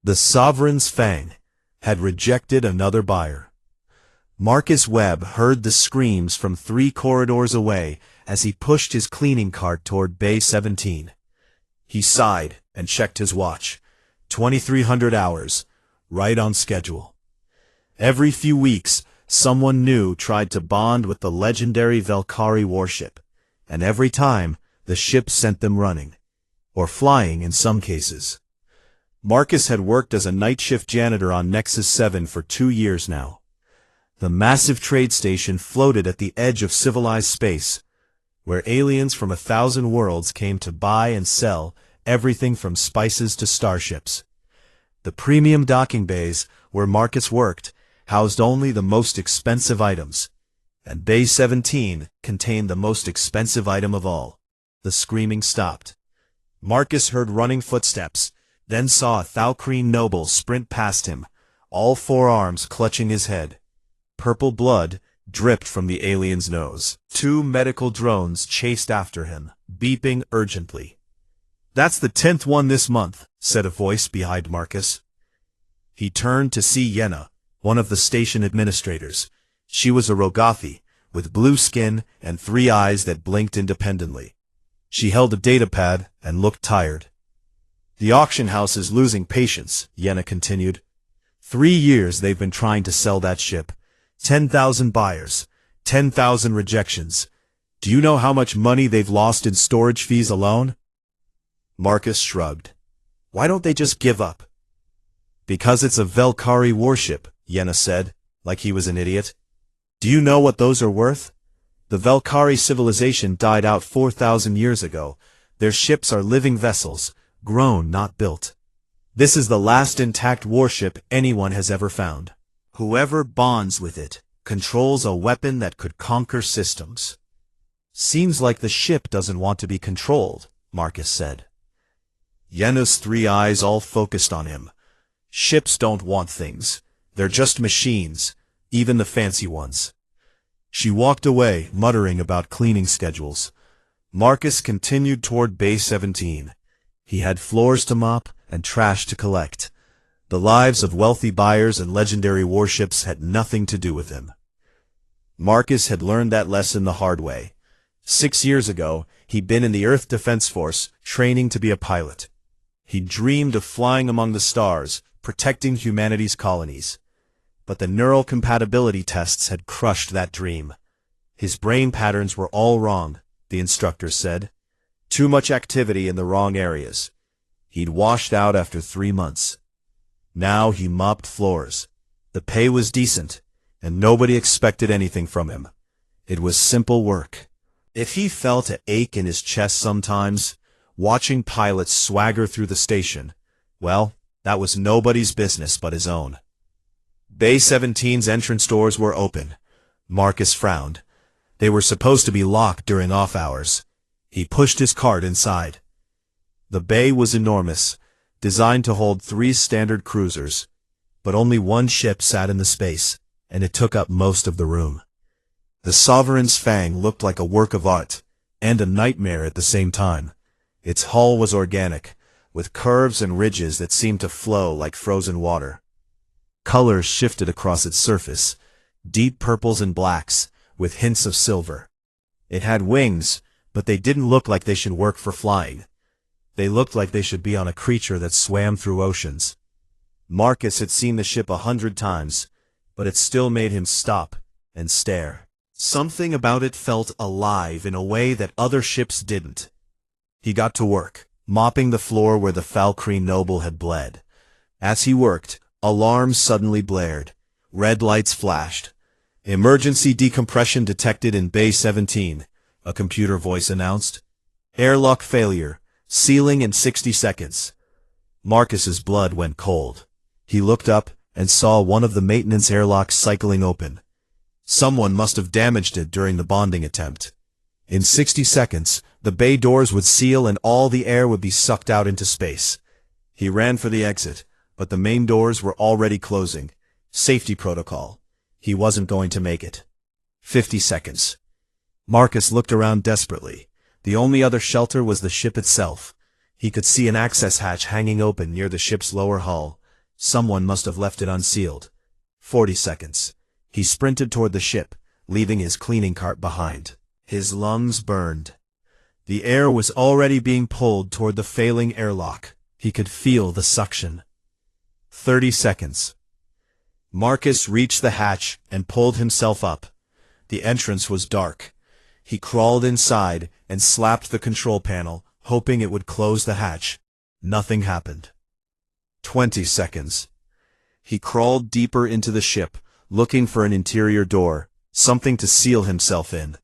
The Sovereign's Fang had rejected another buyer. Marcus Webb heard the screams from 3 corridors away as he pushed his cleaning cart toward Bay 17. He sighed and checked his watch. 2,300 hours, right on schedule. Every few weeks, someone new tried to bond with the legendary Valkyrie warship, and every time, the ship sent them running, or flying in some cases. Marcus had worked as a night shift janitor on Nexus 7 for 2 years now. The massive trade station floated at the edge of civilized space, where aliens from 1,000 worlds came to buy and sell everything from spices to starships. The premium docking bays, where Marcus worked, housed only the most expensive items, and Bay 17 contained the most expensive item of all. The screaming stopped. Marcus heard running footsteps, then saw a Thalkreen noble sprint past him, all 4 arms clutching his head. Purple blood dripped from the alien's nose. 2 medical drones chased after him, beeping urgently. "That's the 10th one this month," said a voice behind Marcus. He turned to see Yenna, one of the station administrators. She was a Rogathi, with blue skin and 3 eyes that blinked independently. She held a datapad and looked tired. "The auction house is losing patience," Yenna continued. 3 years they've been trying to sell that ship. 10,000 buyers, 10,000 rejections. Do you know how much money they've lost in storage fees alone? Marcus shrugged. "Why don't they just give up?" "Because it's a Valkyrie warship," Yenna said, like he was an idiot. "Do you know what those are worth? The Valkyrie civilization died out 4,000 years ago. Their ships are living vessels, grown, not built. This is the last intact warship anyone has ever found. Whoever bonds with it controls a weapon that could conquer systems." "Seems like the ship doesn't want to be controlled," Marcus said. Yenna's 3 eyes all focused on him. "Ships don't want things. They're just machines, even the fancy ones." She walked away, muttering about cleaning schedules. Marcus continued toward Bay 17. He had floors to mop and trash to collect. The lives of wealthy buyers and legendary warships had nothing to do with him. Marcus had learned that lesson the hard way. 6 years ago, he'd been in the Earth Defense Force, training to be a pilot. He dreamed of flying among the stars, protecting humanity's colonies. But the neural compatibility tests had crushed that dream. His brain patterns were all wrong, the instructor said. Too much activity in the wrong areas. He'd washed out after 3 months. Now he mopped floors. The pay was decent, and nobody expected anything from him. It was simple work. If he felt an ache in his chest sometimes, watching pilots swagger through the station, well, that was nobody's business but his own. Bay 17's entrance doors were open. Marcus frowned. They were supposed to be locked during off hours. He pushed his cart inside. The bay was enormous, designed to hold 3 standard cruisers, but only 1 ship sat in the space, and it took up most of the room. The Sovereign's Fang looked like a work of art, and a nightmare at the same time. Its hull was organic, with curves and ridges that seemed to flow like frozen water. Colors shifted across its surface, deep purples and blacks, with hints of silver. It had wings, but they didn't look like they should work for flying. They looked like they should be on a creature that swam through oceans. Marcus had seen the ship 100 times, but it still made him stop and stare. Something about it felt alive in a way that other ships didn't. He got to work, mopping the floor where the Thalkreen noble had bled. As he worked, alarms suddenly blared. Red lights flashed. "Emergency decompression detected in Bay 17, a computer voice announced. "Airlock failure. Sealing in 60 seconds. Marcus's blood went cold. He looked up and saw one of the maintenance airlocks cycling open. Someone must have damaged it during the bonding attempt. In 60 seconds, the bay doors would seal and all the air would be sucked out into space. He ran for the exit, but the main doors were already closing. Safety protocol. He wasn't going to make it. 50 seconds. Marcus looked around desperately. The only other shelter was the ship itself. He could see an access hatch hanging open near the ship's lower hull. Someone must have left it unsealed. 40 seconds. He sprinted toward the ship, leaving his cleaning cart behind. His lungs burned. The air was already being pulled toward the failing airlock. He could feel the suction. 30 seconds. Marcus reached the hatch and pulled himself up. The entrance was dark. He crawled inside and slapped the control panel, hoping it would close the hatch. Nothing happened. 20 seconds. He crawled deeper into the ship, looking for an interior door, something to seal himself in.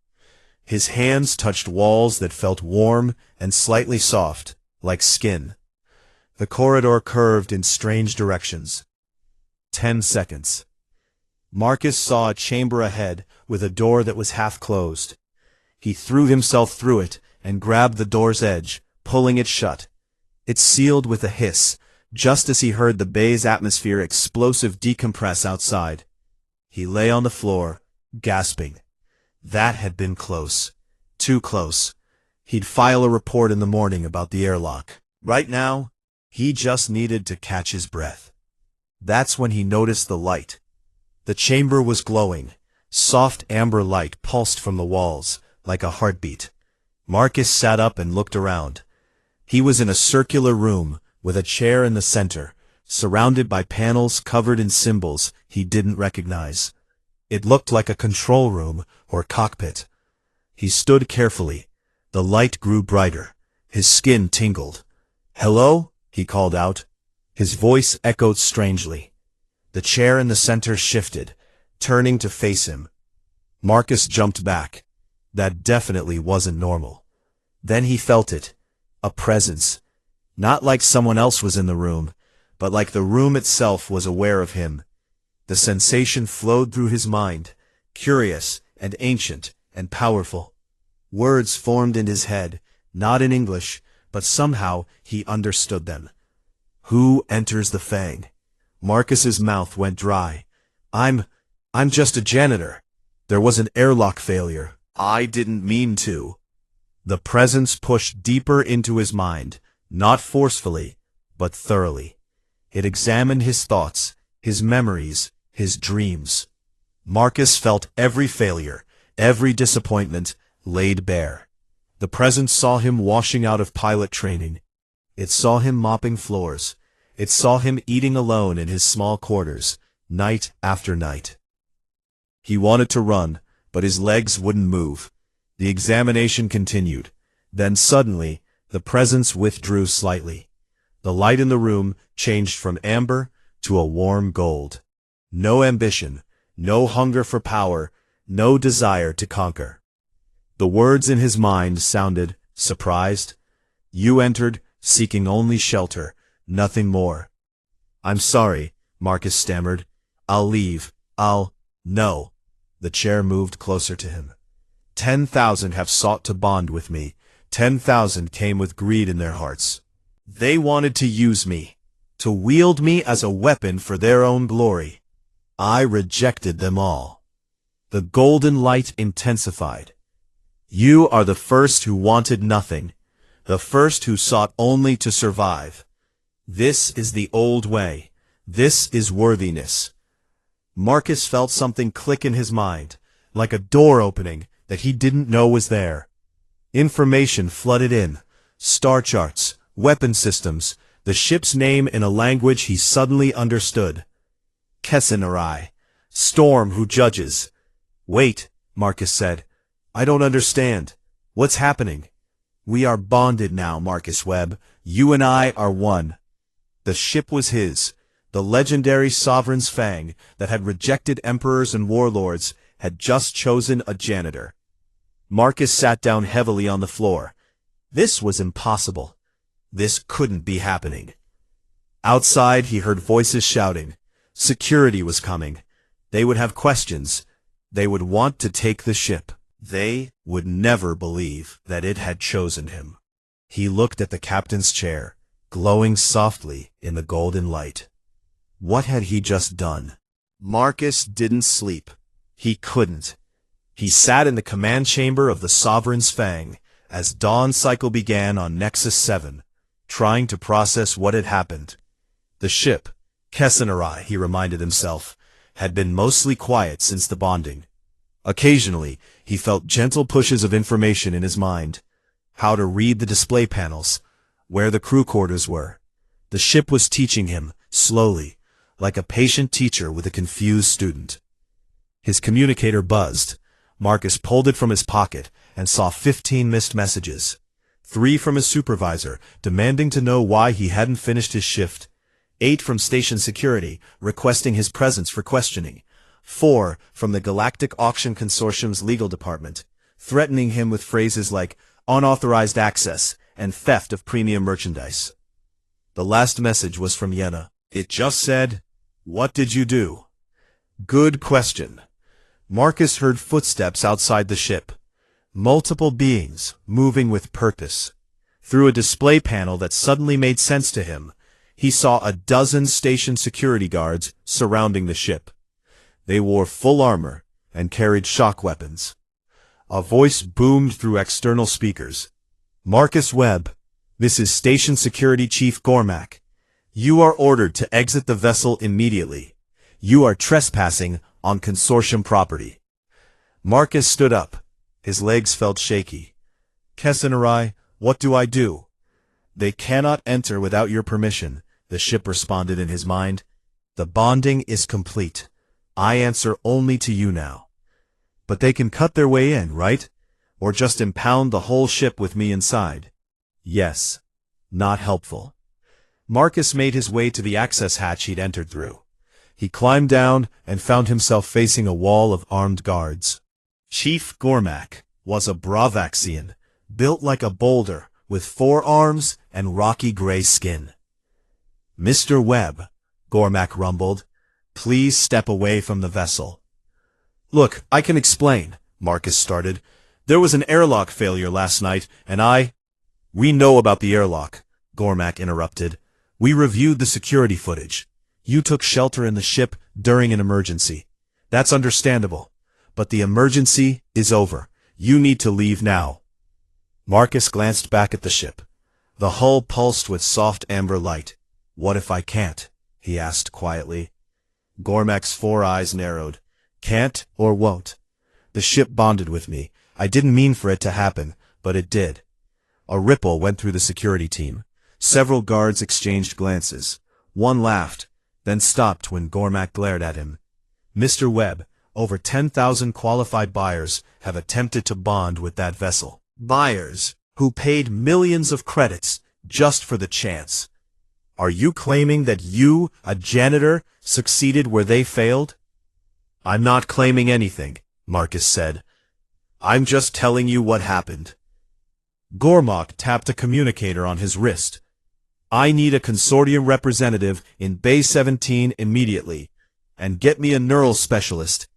His hands touched walls that felt warm and slightly soft, like skin. The corridor curved in strange directions. 10 seconds. Marcus saw a chamber ahead with a door that was half closed. He threw himself through it and grabbed the door's edge, pulling it shut. It sealed with a hiss, just as he heard the bay's atmosphere explosive decompress outside. He lay on the floor, gasping. That had been close. Too close. He'd file a report in the morning about the airlock. Right now, he just needed to catch his breath. That's when he noticed the light. The chamber was glowing. Soft amber light pulsed from the walls, like a heartbeat. Marcus sat up and looked around. He was in a circular room, with a chair in the center, surrounded by panels covered in symbols he didn't recognize. It looked like a control room or cockpit. He stood carefully. The light grew brighter. His skin tingled. "Hello?" he called out. His voice echoed strangely. The chair in the center shifted, turning to face him. Marcus jumped back. That definitely wasn't normal. Then he felt it. A presence. Not like someone else was in the room, but like the room itself was aware of him. The sensation flowed through his mind, curious and ancient and powerful. Words formed in his head, not in English, but somehow he understood them. Who enters the Fang? Marcus's mouth went dry. I'm just a janitor. There was an airlock failure. I didn't mean to. The presence pushed deeper into his mind, not forcefully, but thoroughly. It examined his thoughts, his memories, his dreams. Marcus felt every failure, every disappointment laid bare. The presence saw him washing out of pilot training. It saw him mopping floors. It saw him eating alone in his small quarters, night after night. He wanted to run, but his legs wouldn't move. The examination continued. Then suddenly, the presence withdrew slightly. The light in the room changed from amber to a warm gold. No ambition, no hunger for power, no desire to conquer. The words in his mind sounded surprised. You entered, seeking only shelter, nothing more. I'm sorry, Marcus stammered. I'll leave. No. The chair moved closer to him. 10,000 have sought to bond with me. 10,000 came with greed in their hearts. They wanted to use me, to wield me as a weapon for their own glory. I rejected them all. The golden light intensified. You are the first who wanted nothing, the first who sought only to survive. This is the old way. This is worthiness. Marcus felt something click in his mind, like a door opening that he didn't know was there. Information flooded in. Star charts, weapon systems, the ship's name in a language he suddenly understood. Kessenarai. Storm who judges. Wait, Marcus said. I don't understand. What's happening? We are bonded now, Marcus Webb. You and I are one. The ship was his. The legendary Sovereign's Fang that had rejected emperors and warlords had just chosen a janitor. Marcus sat down heavily on the floor. This was impossible. This couldn't be happening. Outside he heard voices shouting. Security was coming. They would have questions. They would want to take the ship. They would never believe that it had chosen him. He looked at the captain's chair, glowing softly in the golden light. What had he just done? Marcus didn't sleep. He couldn't. He sat in the command chamber of the Sovereign's Fang as dawn cycle began on Nexus 7, trying to process what had happened. The ship, Kessenarai, he reminded himself, had been mostly quiet since the bonding. Occasionally, he felt gentle pushes of information in his mind. How to read the display panels, where the crew quarters were. The ship was teaching him, slowly, like a patient teacher with a confused student. His communicator buzzed. Marcus pulled it from his pocket and saw 15 missed messages. 3 from his supervisor, demanding to know why he hadn't finished his shift. 8 from station security, requesting his presence for questioning. 4 from the Galactic Auction Consortium's legal department, threatening him with phrases like unauthorized access and theft of premium merchandise. The last message was from Yenna. It just said, "What did you do?" Good question. Marcus heard footsteps outside the ship. Multiple beings, moving with purpose. Through a display panel that suddenly made sense to him, he saw a dozen station security guards surrounding the ship. They wore full armor and carried shock weapons. A voice boomed through external speakers. "Marcus Webb, this is Station Security Chief Gormak. You are ordered to exit the vessel immediately. You are trespassing on consortium property." Marcus stood up. His legs felt shaky. "Kessenarai, what do I do?" "They cannot enter without your permission," the ship responded in his mind. "The bonding is complete. I answer only to you now." "But they can cut their way in, right? Or just impound the whole ship with me inside?" "Yes." Not helpful. Marcus made his way to the access hatch he'd entered through. He climbed down and found himself facing a wall of armed guards. Chief Gormak was a Bravaxian, built like a boulder, with 4 arms and rocky gray skin. "Mr. Webb," Gormak rumbled, "please step away from the vessel." "Look, I can explain," Marcus started. "There was an airlock failure last night, and "We know about the airlock," Gormak interrupted. "We reviewed the security footage. You took shelter in the ship during an emergency. That's understandable. But the emergency is over. You need to leave now." Marcus glanced back at the ship. The hull pulsed with soft amber light. "What if I can't?" he asked quietly. Gormak's 4 eyes narrowed. "Can't or won't. The ship bonded with me. I didn't mean for it to happen, but it did." A ripple went through the security team. Several guards exchanged glances. One laughed, then stopped when Gormak glared at him. "Mr. Webb, over 10,000 qualified buyers have attempted to bond with that vessel. Buyers who paid millions of credits just for the chance. Are you claiming that you, a janitor, succeeded where they failed?" "I'm not claiming anything," Marcus said. "I'm just telling you what happened." Gormak tapped a communicator on his wrist. "I need a consortium representative in Bay 17 immediately, and get me a neural specialist."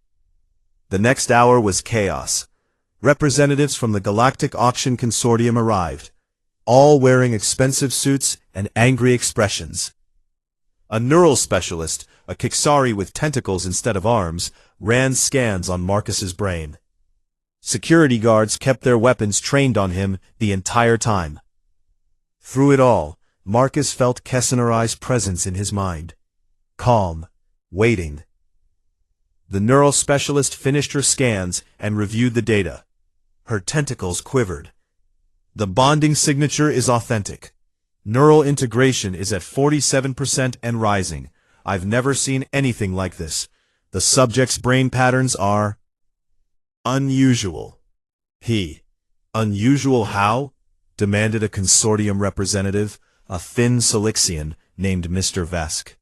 The next hour was chaos. Representatives from the Galactic Auction Consortium arrived, all wearing expensive suits and angry expressions. A neural specialist, a Kixari with tentacles instead of arms, ran scans on Marcus's brain. Security guards kept their weapons trained on him the entire time. Through it all, Marcus felt Kessenarai's presence in his mind. Calm, waiting. The neural specialist finished her scans and reviewed the data. Her tentacles quivered. "The bonding signature is authentic. Neural integration is at 47% and rising. I've never seen anything like this. The subject's brain patterns are unusual." Unusual how? Demanded a consortium representative, a thin Silixian named Mr. Vesk.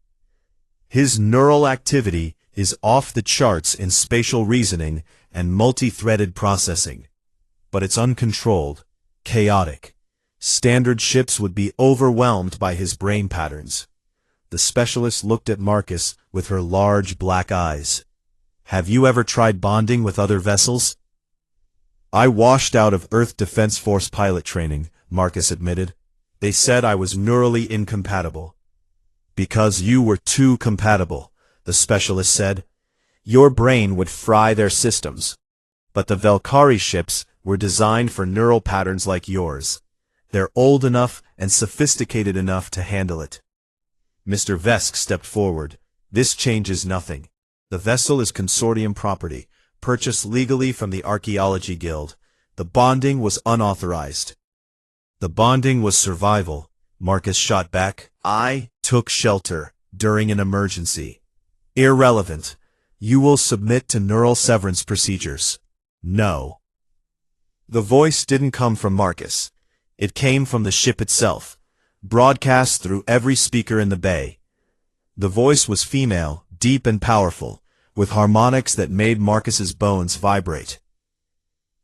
"His neural activity is off the charts in spatial reasoning and multi-threaded processing. But it's uncontrolled, chaotic. Standard ships would be overwhelmed by his brain patterns." The specialist looked at Marcus with her large black eyes. "Have you ever tried bonding with other vessels?" "I washed out of Earth Defense Force pilot training," Marcus admitted. "They said I was neurally incompatible." "Because you were too compatible," the specialist said. "Your brain would fry their systems. But the Velkari ships were designed for neural patterns like yours. They're old enough and sophisticated enough to handle it." Mr. Vesk stepped forward. This changes nothing. The vessel is consortium property, purchased legally from the Archaeology Guild. The bonding was unauthorized. The bonding was survival, Marcus shot back. I took shelter during an emergency. Irrelevant. You will submit to neural severance procedures. No. The voice didn't come from Marcus. It came from the ship itself, broadcast through every speaker in the bay. The voice was female, deep and powerful, with harmonics that made Marcus's bones vibrate.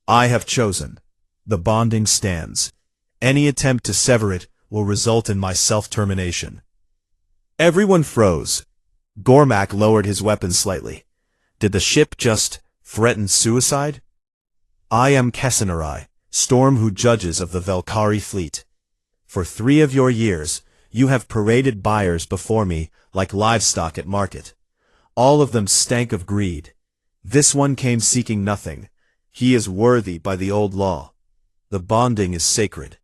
I have chosen. The bonding stands. Any attempt to sever it will result in my self-termination. Everyone froze. Gormak lowered his weapon slightly. Did the ship just threaten suicide? I am Kessenerai, Storm Who Judges of the Velkari fleet. For 3 of your years, you have paraded buyers before me like livestock at market. All of them stank of greed. This one came seeking nothing. He is worthy by the old law. The bonding is sacred.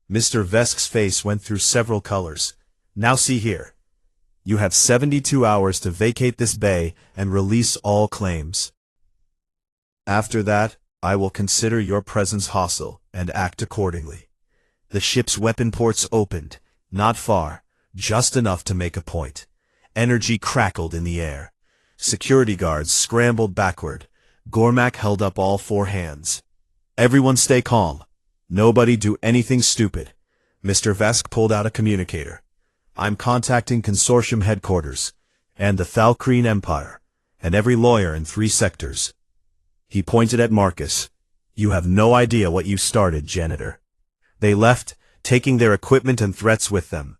Mr. Vesk's face went through several colors. Now see here. You have 72 hours to vacate this bay and release all claims. After that, I will consider your presence hostile and act accordingly. The ship's weapon ports opened, not far, just enough to make a point. Energy crackled in the air. Security guards scrambled backward. Gormak held up all 4 hands. Everyone stay calm. Nobody do anything stupid. Mr. Vesk pulled out a communicator. I'm contacting Consortium headquarters, and the Thalkreen Empire, and every lawyer in 3 sectors. He pointed at Marcus. You have no idea what you started, Janitor. They left, taking their equipment and threats with them.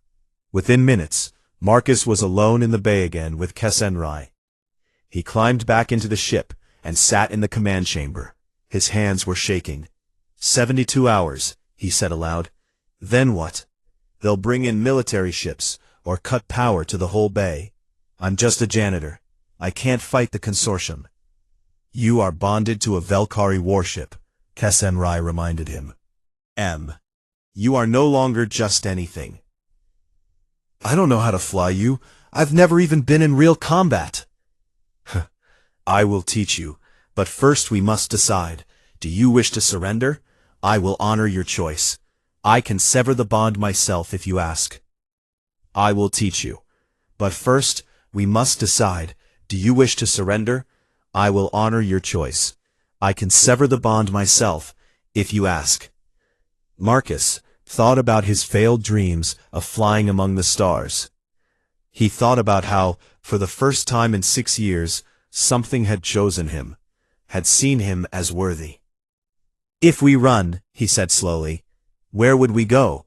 Within minutes, Marcus was alone in the bay again with Kessenrai. He climbed back into the ship and sat in the command chamber. His hands were shaking. 72 hours, he said aloud. Then what? They'll bring in military ships, or cut power to the whole bay. I'm just a janitor. I can't fight the consortium. You are bonded to a Velkari warship, Kessenrai reminded him. You are no longer just anything. I don't know how to fly you. I've never even been in real combat. I will teach you, but first we must decide. Do you wish to surrender? I will honor your choice. I can sever the bond myself if you ask. I will teach you. But first, we must decide. Do you wish to surrender? I will honor your choice. I can sever the bond myself, if you ask. Marcus thought about his failed dreams of flying among the stars. He thought about how, for the first time in 6 years, something had chosen him, had seen him as worthy. If we run, he said slowly, where would we go?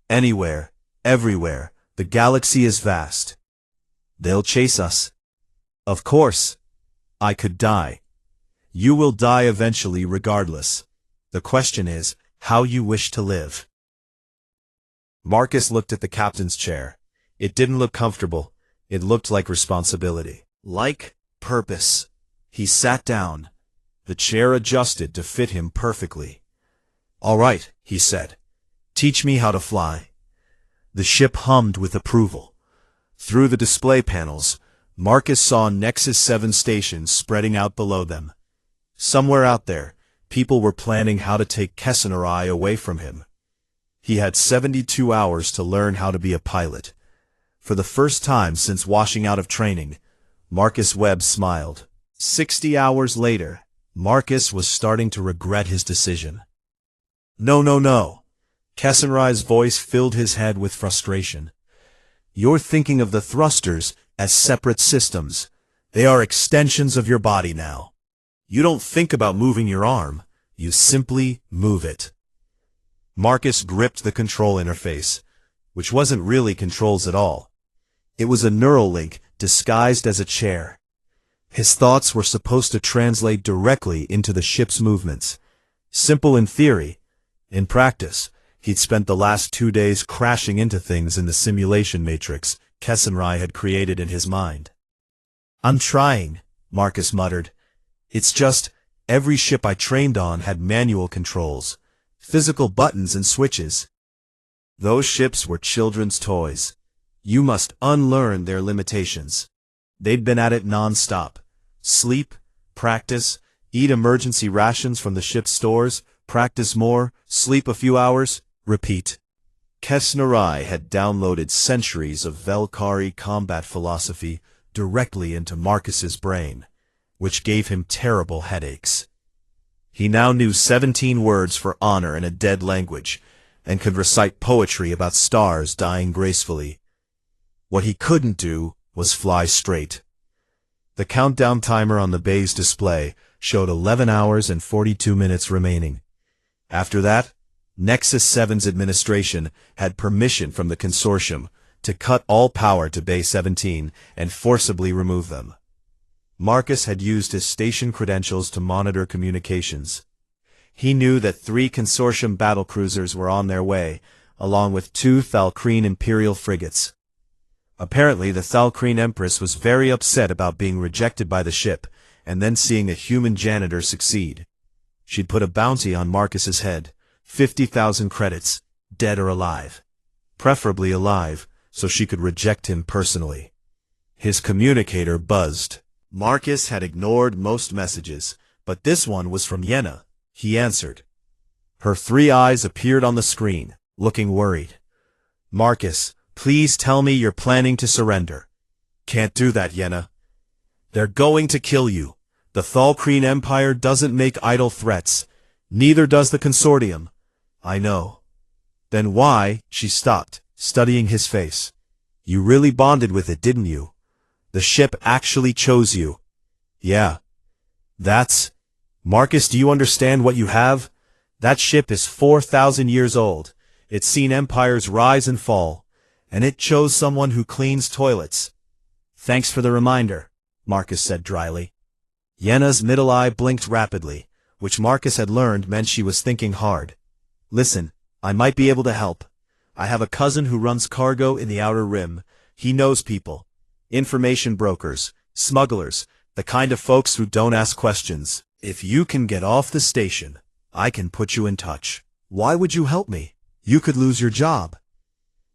Anywhere, everywhere. The galaxy is vast. They'll chase us. Of course. I could die. You will die eventually regardless. The question is, how you wish to live. Marcus looked at the captain's chair. It didn't look comfortable. It looked like responsibility. Like purpose. He sat down. The chair adjusted to fit him perfectly. All right, he said. Teach me how to fly. The ship hummed with approval. Through the display panels, Marcus saw Nexus 7 stations spreading out below them. Somewhere out there, people were planning how to take Kessenerai away from him. He had 72 hours to learn how to be a pilot. For the first time since washing out of training, Marcus Webb smiled. 60 hours later, Marcus was starting to regret his decision. No. Kessenrai's voice filled his head with frustration. You're thinking of the thrusters as separate systems. They are extensions of your body now. You don't think about moving your arm. You simply move it. Marcus gripped the control interface, which wasn't really controls at all. It was a neural link disguised as a chair. His thoughts were supposed to translate directly into the ship's movements. Simple in theory. In practice, he'd spent the last 2 days crashing into things in the simulation matrix Kessenrai had created in his mind. I'm trying, Marcus muttered. It's just, every ship I trained on had manual controls, physical buttons and switches. Those ships were children's toys. You must unlearn their limitations. They'd been at it non-stop. Sleep, practice, eat emergency rations from the ship's stores, practice more, sleep a few hours, repeat. Kesnarai had downloaded centuries of Velkari combat philosophy directly into Marcus's brain, which gave him terrible headaches. He now knew 17 words for honor in a dead language, and could recite poetry about stars dying gracefully. What he couldn't do was fly straight. The countdown timer on the bay's display showed 11 hours and 42 minutes remaining. After that, Nexus 7's administration had permission from the consortium to cut all power to Bay 17 and forcibly remove them. Marcus had used his station credentials to monitor communications. He knew that 3 consortium battlecruisers were on their way, along with 2 Thalkreen Imperial frigates. Apparently, the Thalkreen Empress was very upset about being rejected by the ship, and then seeing a human janitor succeed. She'd put a bounty on Marcus's head, 50,000 credits, dead or alive. Preferably alive, so she could reject him personally. His communicator buzzed. Marcus had ignored most messages, but this one was from Yenna. He answered. Her 3 eyes appeared on the screen, looking worried. Marcus, please tell me you're planning to surrender. Can't do that, Yenna. They're going to kill you. The Thalkreen Empire doesn't make idle threats. Neither does the consortium. I know. Then why? She stopped, studying his face. You really bonded with it, didn't you? The ship actually chose you. Yeah. Marcus, do you understand what you have? That ship is 4,000 years old. It's seen empires rise and fall. And it chose someone who cleans toilets. Thanks for the reminder, Marcus said dryly. Yenna's middle eye blinked rapidly, which Marcus had learned meant she was thinking hard. Listen, I might be able to help. I have a cousin who runs cargo in the Outer Rim. He knows people. Information brokers, smugglers, the kind of folks who don't ask questions. If you can get off the station, I can put you in touch. Why would you help me? You could lose your job.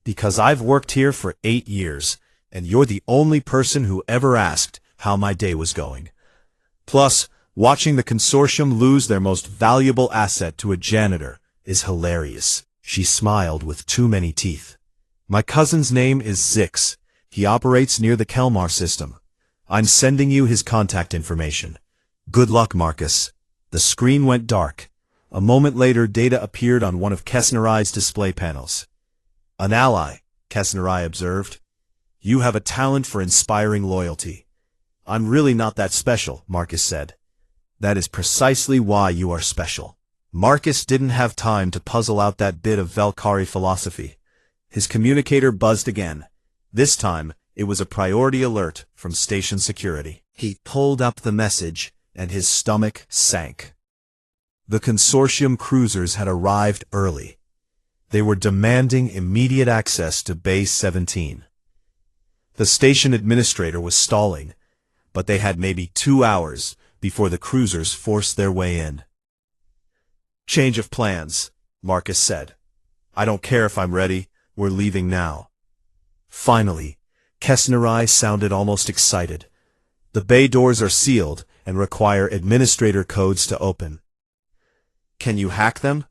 Because I've worked here for 8 years, and you're the only person who ever asked how my day was going. Plus, watching the consortium lose their most valuable asset to a janitor is hilarious. She smiled with too many teeth. My cousin's name is Zix. He operates near the Kelmar system. I'm sending you his contact information. Good luck, Marcus. The screen went dark. A moment later, data appeared on one of Kesnarai's display panels. An ally, Kesnarai observed. You have a talent for inspiring loyalty. I'm really not that special, Marcus said. That is precisely why you are special. Marcus didn't have time to puzzle out that bit of Velkari philosophy. His communicator buzzed again. This time, it was a priority alert from station security. He pulled up the message, and his stomach sank. The consortium cruisers had arrived early. They were demanding immediate access to Base 17. The station administrator was stalling, but they had maybe 2 hours before the cruisers forced their way in. Change of plans, Marcus said. I don't care if I'm ready, we're leaving now. Finally, Kesnarai sounded almost excited. The bay doors are sealed and require administrator codes to open. Can you hack them?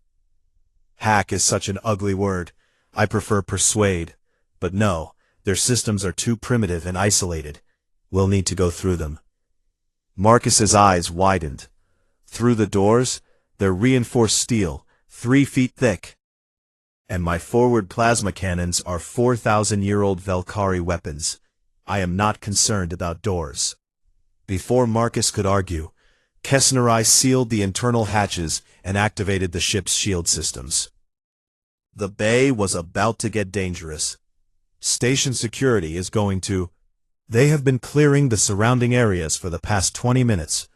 Hack is such an ugly word. I prefer persuade. But no, their systems are too primitive and isolated. We'll need to go through them. Marcus's eyes widened. Through the doors? They're reinforced steel, 3 feet thick. And my forward plasma cannons are 4,000-year-old Velkari weapons. I am not concerned about doors. Before Marcus could argue, Kesnarai sealed the internal hatches and activated the ship's shield systems. The bay was about to get dangerous. Station security is going to... They have been clearing the surrounding areas for the past 20 minutes.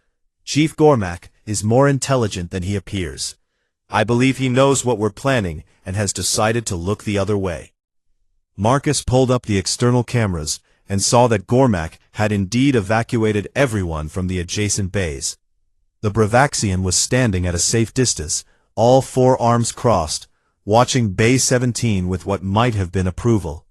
Chief Gormak is more intelligent than he appears. I believe he knows what we're planning and has decided to look the other way. Marcus pulled up the external cameras and saw that Gormak had indeed evacuated everyone from the adjacent bays. The Bravaxian was standing at a safe distance, all 4 arms crossed, watching Bay 17 with what might have been approval.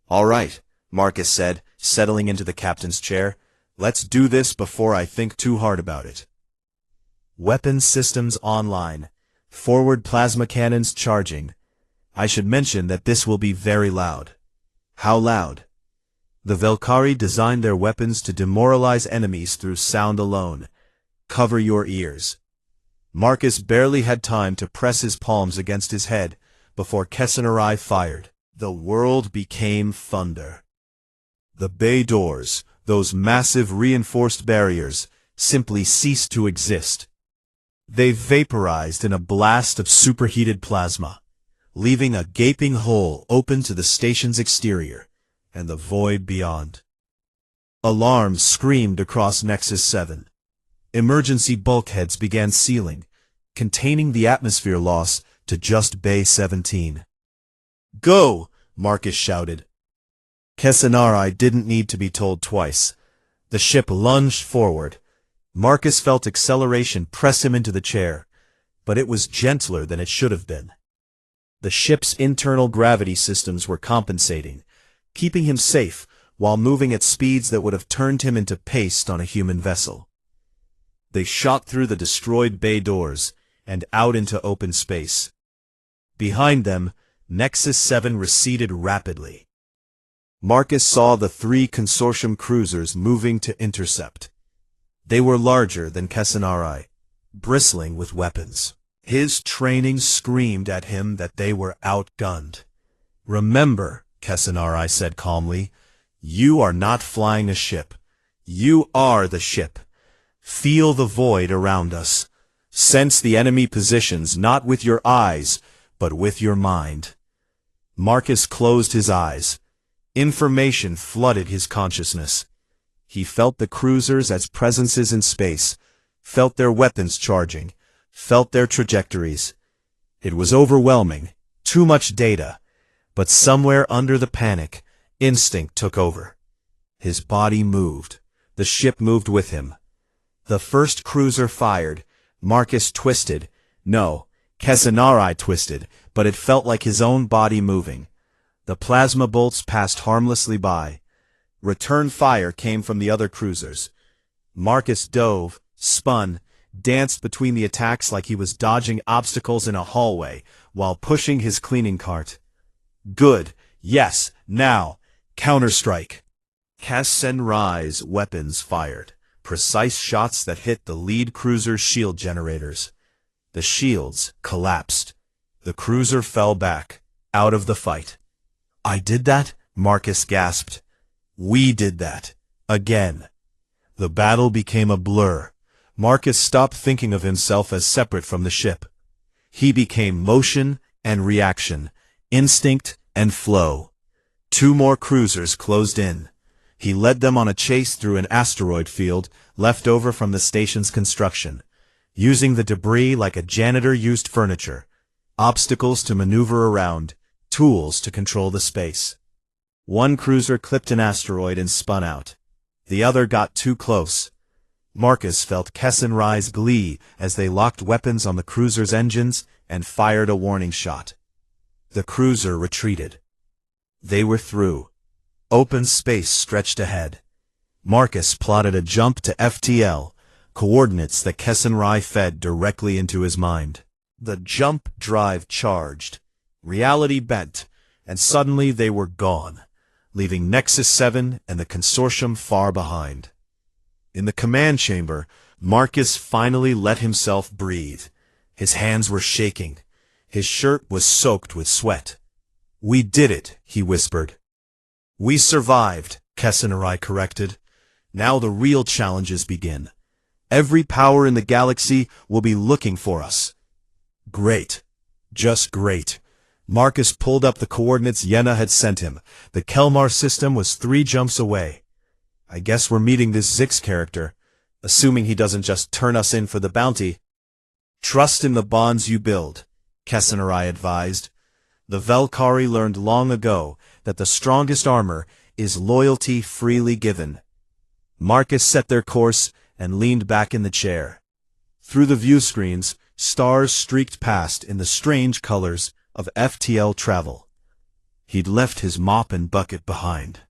All right, Marcus said, settling into the captain's chair. Let's do this before I think too hard about it. Weapons systems online. Forward plasma cannons charging. I should mention that this will be very loud. How loud? The Velkari designed their weapons to demoralize enemies through sound alone. Cover your ears. Marcus barely had time to press his palms against his head before Kessenarai fired. The world became thunder. The bay doors, those massive reinforced barriers, simply ceased to exist. They vaporized in a blast of superheated plasma, leaving a gaping hole open to the station's exterior and the void beyond. Alarms screamed across Nexus 7. Emergency bulkheads began sealing, containing the atmosphere loss to just Bay 17. Go! Marcus shouted. Kessenarai didn't need to be told twice. The ship lunged forward. Marcus felt acceleration press him into the chair, but it was gentler than it should have been. The ship's internal gravity systems were compensating, keeping him safe while moving at speeds that would have turned him into paste on a human vessel. They shot through the destroyed bay doors and out into open space. Behind them, Nexus 7 receded rapidly. Marcus saw the 3 consortium cruisers moving to intercept. They were larger than Kessenarai, bristling with weapons. His training screamed at him that they were outgunned. Remember, Kessenarai said calmly, you are not flying a ship. You are the ship. Feel the void around us. Sense the enemy positions not with your eyes, but with your mind. Marcus closed his eyes. Information flooded his consciousness. He felt the cruisers as presences in space, felt their weapons charging, felt their trajectories. It was overwhelming, too much data, but somewhere under the panic, instinct took over. His body moved. The ship moved with him. The first cruiser fired. Marcus twisted. No, Kessenarai twisted, but it felt like his own body moving. The plasma bolts passed harmlessly by. Return fire came from the other cruisers. Marcus dove, spun, danced between the attacks like he was dodging obstacles in a hallway while pushing his cleaning cart. Good. Yes, now. Counterstrike. Kessenarai's weapons fired. Precise shots that hit the lead cruiser's shield generators. The shields collapsed. The cruiser fell back, out of the fight. I did that? Marcus gasped. We did that. Again. The battle became a blur. Marcus stopped thinking of himself as separate from the ship. He became motion and reaction, instinct and flow. 2 more cruisers closed in. He led them on a chase through an asteroid field left over from the station's construction, using the debris like a janitor used furniture, obstacles to maneuver around, tools to control the space. 1 cruiser clipped an asteroid and spun out. The other got too close. Marcus felt Kessenarai's glee as they locked weapons on the cruiser's engines and fired a warning shot. The cruiser retreated. They were through. Open space stretched ahead. Marcus plotted a jump to FTL, coordinates that Kessenarai fed directly into his mind. The jump drive charged. Reality bent, and suddenly they were gone, leaving Nexus 7 and the consortium far behind. In the command chamber, Marcus finally let himself breathe. His hands were shaking. His shirt was soaked with sweat. We did it, he whispered. We survived, Kessenarai corrected. Now the real challenges begin. Every power in the galaxy will be looking for us. Great. Just great. Marcus pulled up the coordinates Yenna had sent him. The Kelmar system was 3 jumps away. I guess we're meeting this Zix character, assuming he doesn't just turn us in for the bounty. Trust in the bonds you build, Kessenarai advised. The Velkari learned long ago that the strongest armor is loyalty freely given. Marcus set their course and leaned back in the chair. Through the view screens, stars streaked past in the strange colors of FTL travel. He'd left his mop and bucket behind.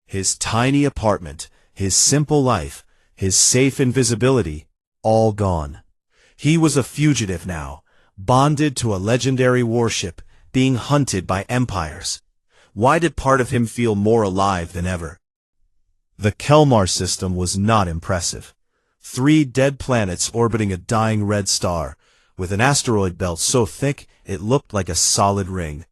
His tiny apartment, his simple life, his safe invisibility, all gone. He was a fugitive now, bonded to a legendary warship, being hunted by empires. Why did part of him feel more alive than ever? The Kelmar system was not impressive. 3 dead planets orbiting a dying red star, with an asteroid belt so thick it looked like a solid ring.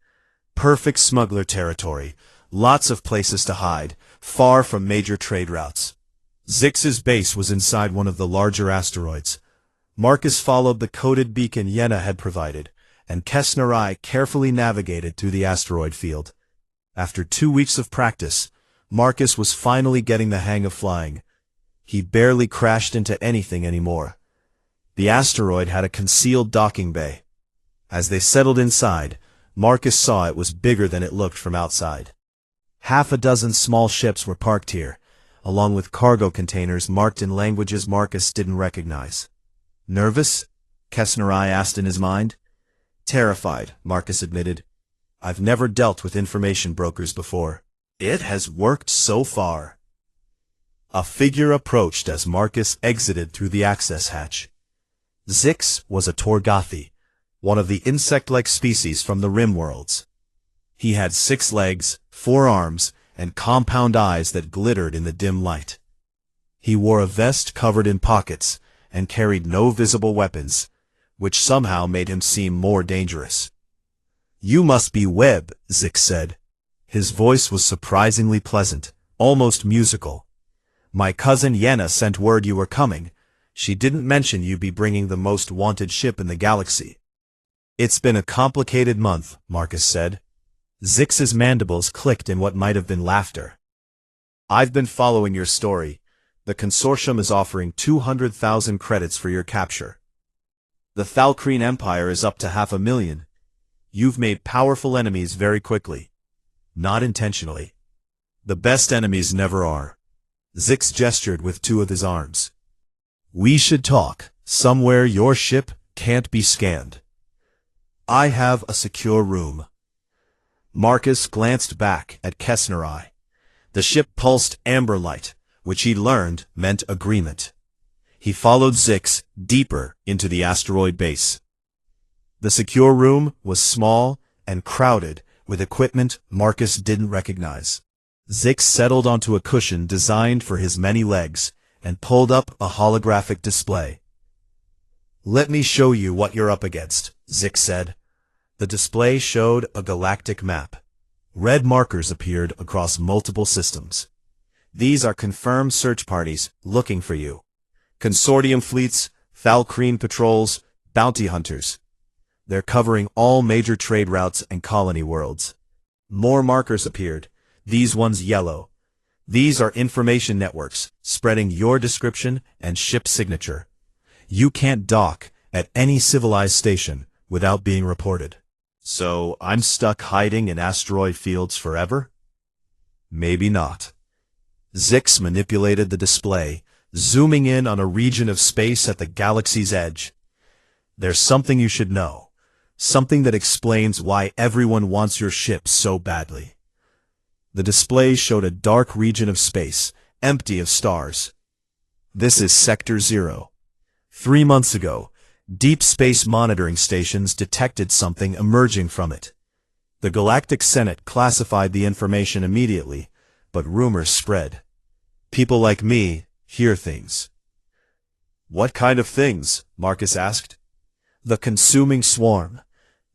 Perfect smuggler territory, lots of places to hide, far from major trade routes. Zix's base was inside one of the larger asteroids. Marcus followed the coded beacon Yenna had provided, and Kesnarai carefully navigated through the asteroid field. After 2 weeks of practice, Marcus was finally getting the hang of flying. He barely crashed into anything anymore. The asteroid had a concealed docking bay. As they settled inside, Marcus saw it was bigger than it looked from outside. Half a dozen small ships were parked here, along with cargo containers marked in languages Marcus didn't recognize. Nervous? Kesnarai asked in his mind. Terrified, Marcus admitted. I've never dealt with information brokers before. It has worked so far. A figure approached as Marcus exited through the access hatch. Zix was a Torgathi, one of the insect-like species from the Rim worlds. He had 6 legs, 4 arms, and compound eyes that glittered in the dim light. He wore a vest covered in pockets and carried no visible weapons, which somehow made him seem more dangerous. You must be Webb, Zix said. His voice was surprisingly pleasant, almost musical. My cousin Yenna sent word you were coming. She didn't mention you'd be bringing the most wanted ship in the galaxy. It's been a complicated month, Marcus said. Zix's mandibles clicked in what might have been laughter. I've been following your story. The consortium is offering 200,000 credits for your capture. The Thalkreen Empire is up to 500,000. You've made powerful enemies very quickly. Not intentionally. The best enemies never are. Zix gestured with 2 of his arms. We should talk. Somewhere your ship can't be scanned. I have a secure room. Marcus glanced back at Kesnarai. The ship pulsed amber light, which he learned meant agreement. He followed Zix deeper into the asteroid base. The secure room was small and crowded with equipment Marcus didn't recognize. Zix settled onto a cushion designed for his many legs and pulled up a holographic display. Let me show you what you're up against, Zix said. The display showed a galactic map. Red markers appeared across multiple systems. These are confirmed search parties looking for you. Consortium fleets, Thalkreen patrols, bounty hunters. They're covering all major trade routes and colony worlds. More markers appeared, these ones yellow. These are information networks, spreading your description and ship signature. You can't dock at any civilized station without being reported. So I'm stuck hiding in asteroid fields forever? Maybe not. Zix manipulated the display, zooming in on a region of space at the galaxy's edge. There's something you should know. Something that explains why everyone wants your ship so badly. The display showed a dark region of space, empty of stars. This is Sector 0. 3 months ago, deep space monitoring stations detected something emerging from it. The Galactic Senate classified the information immediately, but rumors spread. People like me hear things. What kind of things? Marcus asked. The consuming swarm.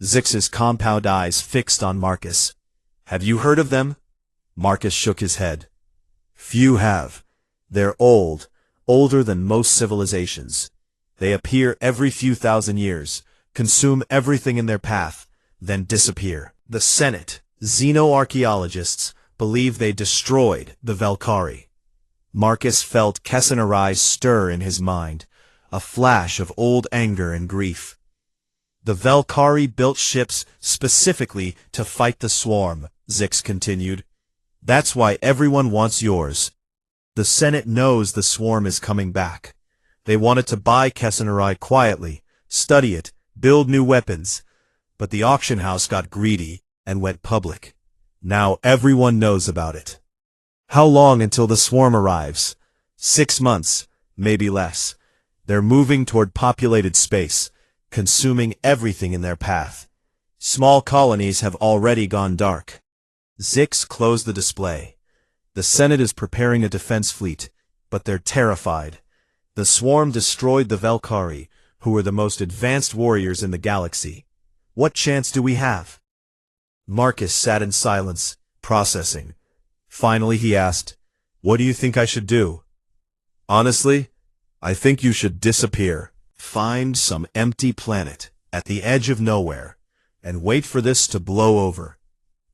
Zix's compound eyes fixed on Marcus. Have you heard of them? Marcus shook his head. Few have. They're old, older than most civilizations. They appear every few thousand years, consume everything in their path, then disappear. The Senate, xenoarchaeologists, believe they destroyed the Valkyrie. Marcus felt Kessenarai's stir in his mind, a flash of old anger and grief. The Valkyrie built ships specifically to fight the swarm, Zix continued. That's why everyone wants yours. The Senate knows the swarm is coming back. They wanted to buy Kessenarai quietly, study it, build new weapons. But the auction house got greedy and went public. Now everyone knows about it. How long until the swarm arrives? 6 months, maybe less. They're moving toward populated space, consuming everything in their path. Small colonies have already gone dark. Zix closed the display. The Senate is preparing a defense fleet, but they're terrified. The swarm destroyed the Valkyrie, who are the most advanced warriors in the galaxy. What chance do we have? Marcus sat in silence, processing. Finally he asked, "What do you think I should do?" "Honestly, I think you should disappear. Find some empty planet, at the edge of nowhere, and wait for this to blow over.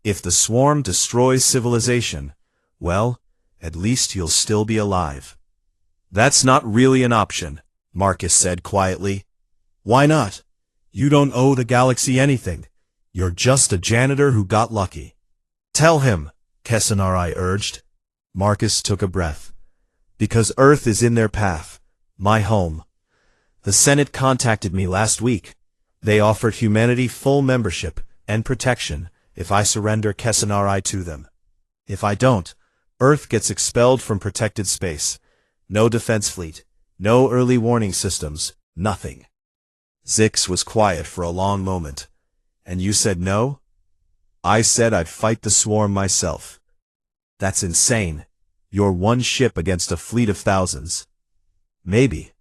If the swarm destroys civilization, well, at least you'll still be alive." "That's not really an option," Marcus said quietly. "Why not? You don't owe the galaxy anything. You're just a janitor who got lucky." "Tell him," Kessanari urged. Marcus took a breath. "Because Earth is in their path. My home. The Senate contacted me last week. They offered humanity full membership and protection if I surrender Kessanari to them. If I don't, Earth gets expelled from protected space. No defense fleet, no early warning systems, nothing." Zix was quiet for a long moment. "And you said no?" "I said I'd fight the swarm myself." "That's insane. You're one ship against a fleet of thousands." "Maybe.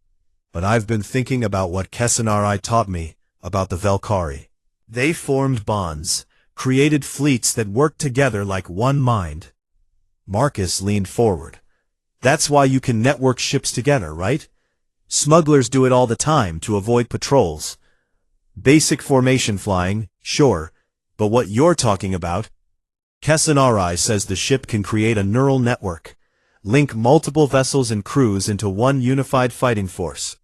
But I've been thinking about what Kessanari taught me about the Valkyrie. They formed bonds, created fleets that worked together like one mind." Marcus leaned forward. "That's why you can network ships together, right? Smugglers do it all the time to avoid patrols. Basic formation flying, sure, but what you're talking about? Kessanari says the ship can create a neural network, link multiple vessels and crews into one unified fighting force.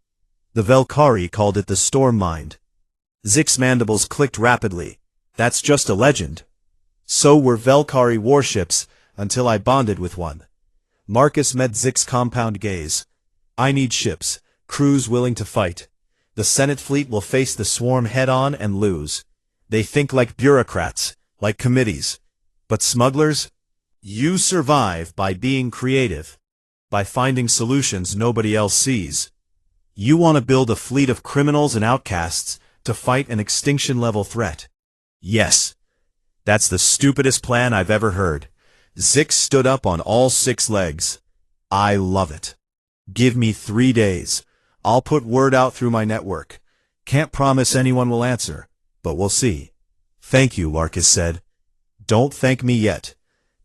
The Valkyrie called it the Storm Mind." Zix's mandibles clicked rapidly. "That's just a legend." "So were Valkyrie warships, until I bonded with one." Marcus met Zix's compound gaze. "I need ships, crews willing to fight. The Senate fleet will face the swarm head-on and lose. They think like bureaucrats, like committees. But smugglers? You survive by being creative, by finding solutions nobody else sees. You want to build a fleet of criminals and outcasts to fight an extinction-level threat." "Yes. That's the stupidest plan I've ever heard." Zix stood up on all 6 legs. "I love it. Give me 3 days. I'll put word out through my network. Can't promise anyone will answer, but we'll see." "Thank you," Marcus said. "Don't thank me yet.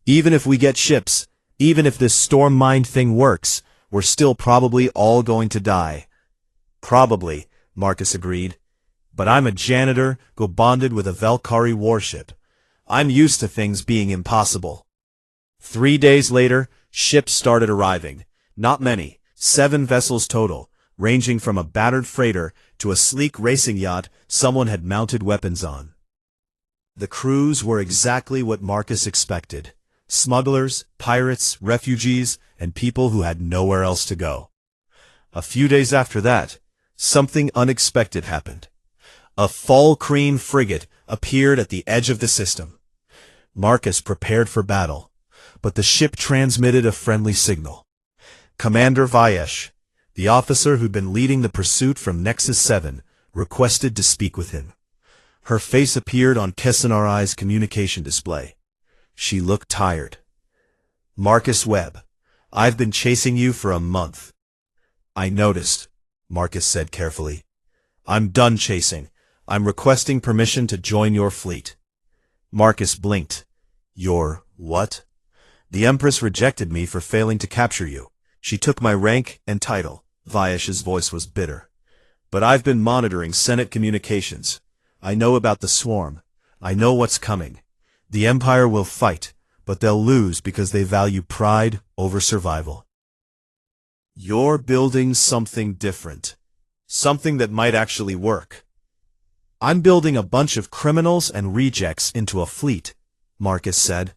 Even if we get ships, even if this storm mind thing works, we're still probably all going to die." "Probably," Marcus agreed. "But I'm a janitor, go bonded with a Valkyrie warship. I'm used to things being impossible." 3 days later, ships started arriving. Not many, 7 vessels total, ranging from a battered freighter to a sleek racing yacht someone had mounted weapons on. The crews were exactly what Marcus expected. Smugglers, pirates, refugees, and people who had nowhere else to go. A few days after that, something unexpected happened. A Falkreen frigate appeared at the edge of the system. Marcus prepared for battle, but the ship transmitted a friendly signal. Commander Vayesh, the officer who'd been leading the pursuit from Nexus 7, requested to speak with him. Her face appeared on Kessanari's communication display. She looked tired. "Marcus Webb, I've been chasing you for a month." "I noticed," Marcus said carefully. "I'm done chasing. I'm requesting permission to join your fleet." Marcus blinked. "Your what?" "The Empress rejected me for failing to capture you. She took my rank and title." Vayesh's voice was bitter. "But I've been monitoring Senate communications. I know about the swarm. I know what's coming. The Empire will fight, but they'll lose because they value pride over survival. You're building something different. Something that might actually work." "I'm building a bunch of criminals and rejects into a fleet," Marcus said.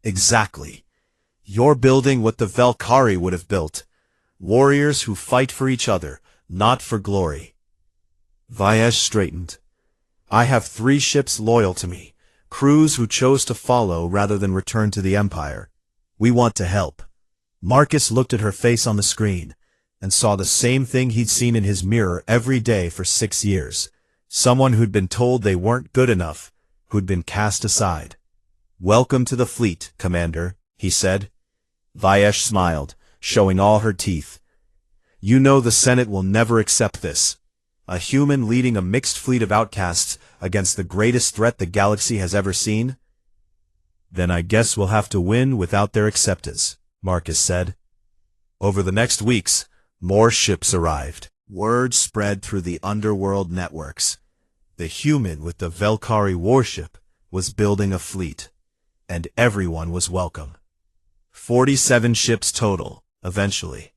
"Exactly. You're building what the Valkyrie would have built. Warriors who fight for each other, not for glory." Vayesh straightened. "I have 3 ships loyal to me, crews who chose to follow rather than return to the Empire. We want to help. Marcus looked at her face on the screen and saw the same thing he'd seen in his mirror every day for 6 years. Someone who'd been told they weren't good enough, who'd been cast aside. "Welcome to the fleet, Commander," he said. Vayesh smiled, showing all her teeth. "You know the Senate will never accept this. A human leading a mixed fleet of outcasts against the greatest threat the galaxy has ever seen?" "Then I guess we'll have to win without their acceptance," Marcus said. Over the next weeks, more ships arrived. Word spread through the underworld networks. The human with the Velkari warship was building a fleet, and everyone was welcome. 47 ships total, eventually.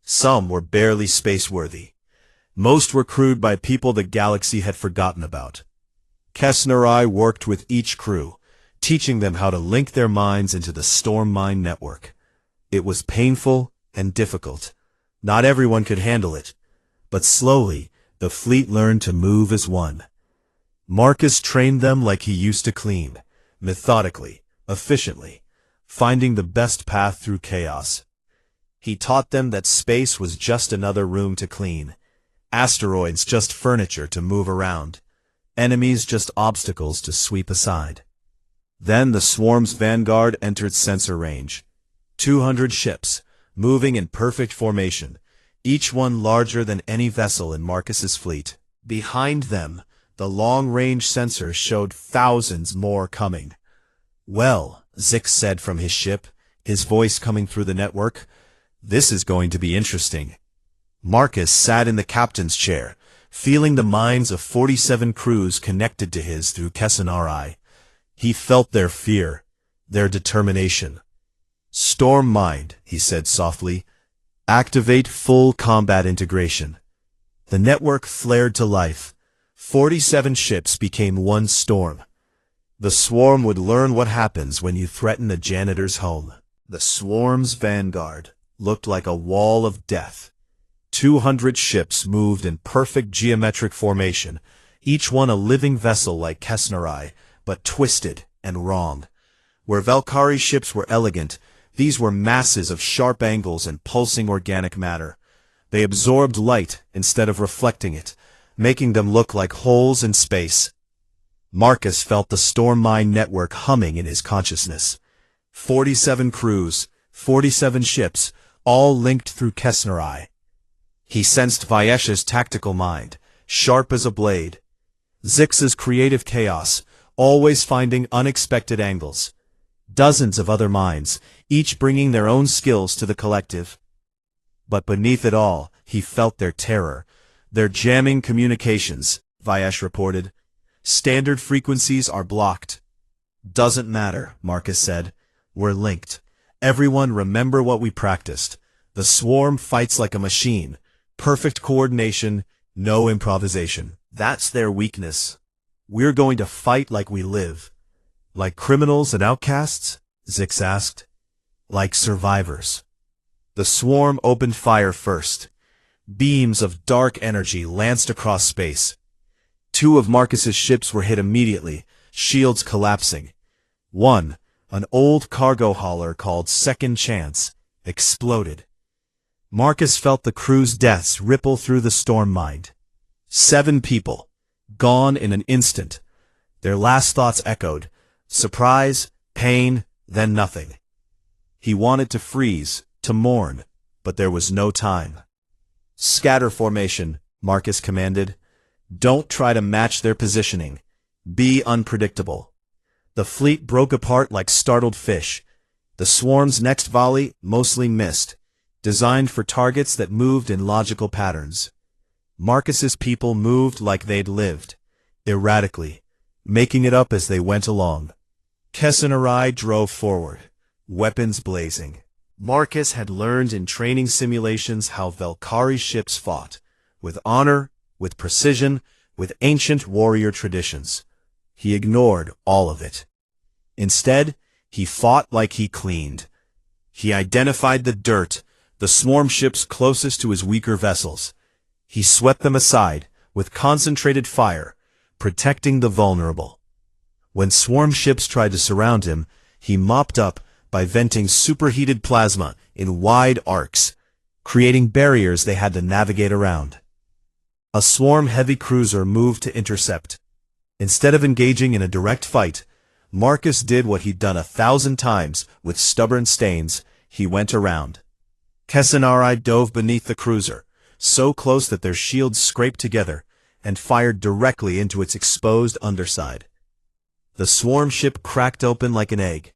Some were barely space-worthy. Most were crewed by people the galaxy had forgotten about. Kesnarai worked with each crew, teaching them how to link their minds into the Storm Mind network. It was painful and difficult. Not everyone could handle it, but slowly the fleet learned to move as one. Marcus trained them like he used to clean, methodically, efficiently, finding the best path through chaos. He taught them that space was just another room to clean, asteroids just furniture to move around, enemies just obstacles to sweep aside. Then the swarm's vanguard entered sensor range. 200 ships, moving in perfect formation, each one larger than any vessel in Marcus's fleet. Behind them, the long-range sensors showed thousands more coming. "Well," Zix said from his ship, his voice coming through the network, "this is going to be interesting." Marcus sat in the captain's chair, feeling the minds of 47 crews connected to his through Kesnarai. He felt their fear, their determination. "Storm Mind," he said softly. "Activate full combat integration." The network flared to life. 47 ships became one storm. The swarm would learn what happens when you threaten a janitor's home. The swarm's vanguard looked like a wall of death. 200 ships moved in perfect geometric formation, each one a living vessel like Kesnarai, but twisted and wrong. Where Velkari ships were elegant, these were masses of sharp angles and pulsing organic matter. They absorbed light instead of reflecting it, making them look like holes in space. Marcus felt the Storm Mind network humming in his consciousness. 47 crews, 47 ships, all linked through Kesnarai. He sensed Vayesh's tactical mind, sharp as a blade. Zix's creative chaos, always finding unexpected angles. Dozens of other minds, each bringing their own skills to the collective. But beneath it all, he felt their terror. "They're jamming communications," Vayesh reported. "Standard frequencies are blocked." "Doesn't matter," Marcus said. "We're linked. Everyone remember what we practiced. The swarm fights like a machine. Perfect coordination, no improvisation. That's their weakness. We're going to fight like we live." "Like criminals and outcasts?" Zix asked. "Like survivors." The swarm opened fire first. Beams of dark energy lanced across space. 2 of Marcus's ships were hit immediately, shields collapsing. One, an old cargo hauler called Second Chance, exploded. Marcus felt the crew's deaths ripple through the Storm Mind. 7 people, gone in an instant. Their last thoughts echoed, surprise, pain, then nothing. He wanted to freeze, to mourn, but there was no time. "Scatter formation," Marcus commanded. "Don't try to match their positioning. Be unpredictable." The fleet broke apart like startled fish. The swarm's next volley mostly missed, designed for targets that moved in logical patterns. Marcus's people moved like they'd lived, erratically, making it up as they went along. Kesnarai drove forward, weapons blazing. Marcus had learned in training simulations how Velkari ships fought, with honor, with precision, with ancient warrior traditions. He ignored all of it. Instead, he fought like he cleaned. He identified the dirt, the swarm ships closest to his weaker vessels. He swept them aside, with concentrated fire, protecting the vulnerable. When swarm ships tried to surround him, he mopped up by venting superheated plasma in wide arcs, creating barriers they had to navigate around. A swarm heavy cruiser moved to intercept. Instead of engaging in a direct fight, Marcus did what he'd done 1,000 times with stubborn stains. He went around. Kessanari dove beneath the cruiser, so close that their shields scraped together, and fired directly into its exposed underside. The swarm ship cracked open like an egg.